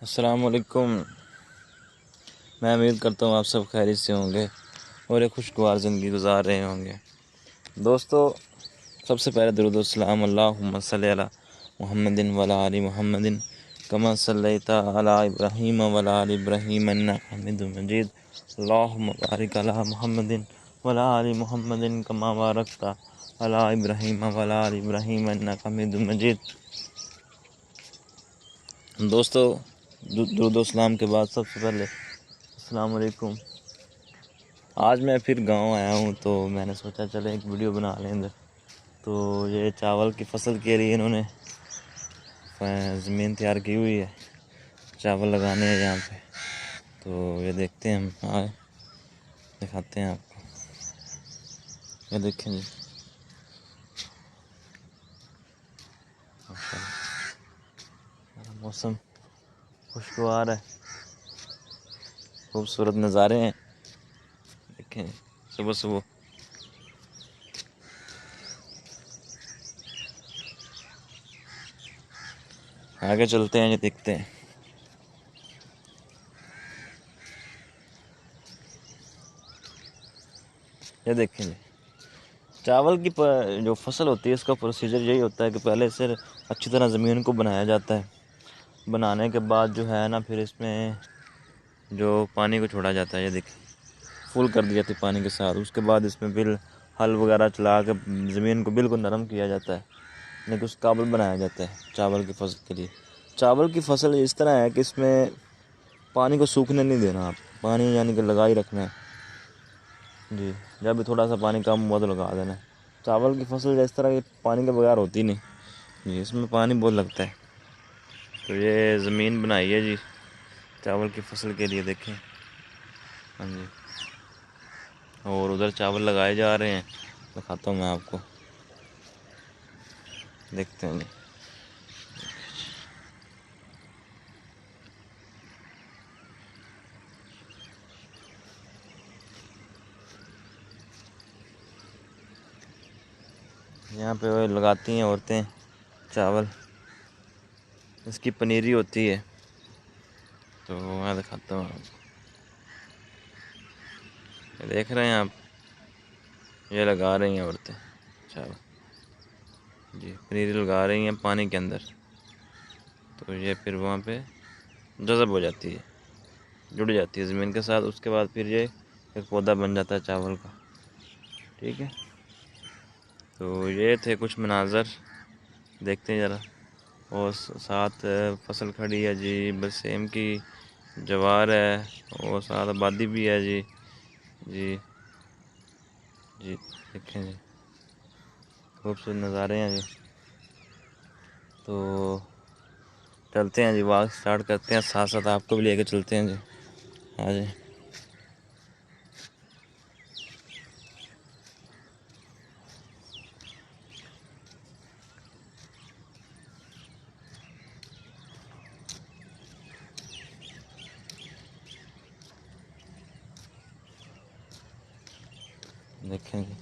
अस्सलाम वालेकुम। मैं उम्मीद करता हूँ आप सब खैरियत से होंगे और एक खुशगवार ज़िंदगी गुजार रहे होंगे। दोस्तों, सबसे पहले दुरूद व सलाम अल्लाहुम्मा सल्ली अला मुहम्मदिन व अला आलि मुहम्मदिन कमा सल्लैता अला इब्राहीम व अला आलि इब्राहीम इन्नका हमीदुम मजीद। अल्लाहुम्मा बारिक अला मुहम्मदिन व अला आलि मुहम्मदिन कमा बारकता अला इब्राहीम व अला आलि इब्राहीम इन्नका हमीदुम मजीद। दोस्तों, दुरूद व सलाम के बाद सबसे पहले अस्सलाम वालेकुम। आज मैं फिर गांव आया हूं तो मैंने सोचा चले एक वीडियो बना लें इधर। तो ये चावल की फसल के लिए इन्होंने ज़मीन तैयार की हुई है, चावल लगाने हैं यहाँ पे। तो ये देखते हैं, हम आए दिखाते हैं आपको। ये देखें जी, मौसम खुशगवार है, खूबसूरत नज़ारे हैं। देखें सुबह सुबह आगे चलते हैं, ये देखते हैं। ये देखें जी, चावल की जो फसल होती है इसका प्रोसीजर यही होता है कि पहले से अच्छी तरह ज़मीन को बनाया जाता है। बनाने के बाद जो है ना, फिर इसमें जो पानी को छोड़ा जाता है, ये देखिए फुल कर दिया था पानी के साथ। उसके बाद इसमें फिर हल वगैरह चला के ज़मीन को बिल्कुल नरम किया जाता है, यानी कि उस काबिल बनाया जाता है चावल की फसल के लिए। चावल की फसल इस तरह है कि इसमें पानी को सूखने नहीं देना, आप पानी यानी कि लगा ही रखना है जी। जब भी थोड़ा सा पानी कम हुआ तो लगा देना है। चावल की फसल इस तरह की पानी के बगैर होती नहीं जी, इसमें पानी बहुत लगता है। तो ये ज़मीन बनाई है जी चावल की फसल के लिए, देखें। हाँ जी, और उधर चावल लगाए जा रहे हैं, दिखाता हूँ मैं आपको, देखते हैं जी। यहाँ पे वो लगाती हैं औरतें चावल, इसकी पनीरी होती है। तो मैं दिखाता हूँ आपको, ये देख रहे हैं आप, ये लगा रही हैं औरतें चावल जी, पनीरी लगा रही हैं पानी के अंदर। तो ये फिर वहाँ पे जज़ब हो जाती है, जुड़ जाती है ज़मीन के साथ। उसके बाद फिर ये एक पौधा बन जाता है चावल का, ठीक है। तो ये थे कुछ मनाज़र, देखते हैं ज़रा। और साथ फसल खड़ी है जी बरसेम की, जवार है, और साथ आबादी भी है जी जी जी। देखें जी, खूबसूरत नज़ारे हैं जी। तो चलते हैं जी, वॉक स्टार्ट करते हैं, साथ साथ आपको भी लेके चलते हैं जी। हाँ जी, देखें जी।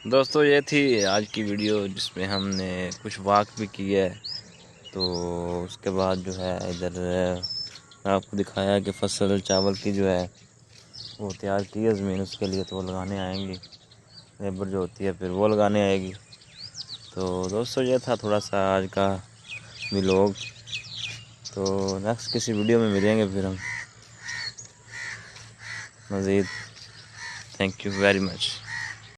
दोस्तों, ये थी आज की वीडियो जिसमें हमने कुछ वॉक भी की है। तो उसके बाद जो है इधर आपको दिखाया कि फसल चावल की जो है वो तैयार की है ज़मीन, उसके लिए तो वो लगाने आएंगी, लेबर जो होती है फिर वो लगाने आएगी। तो दोस्तों, ये था थोड़ा सा आज का व्लॉग। तो नेक्स्ट किसी वीडियो में मिलेंगे फिर हम मज़ीद। Thank you very much.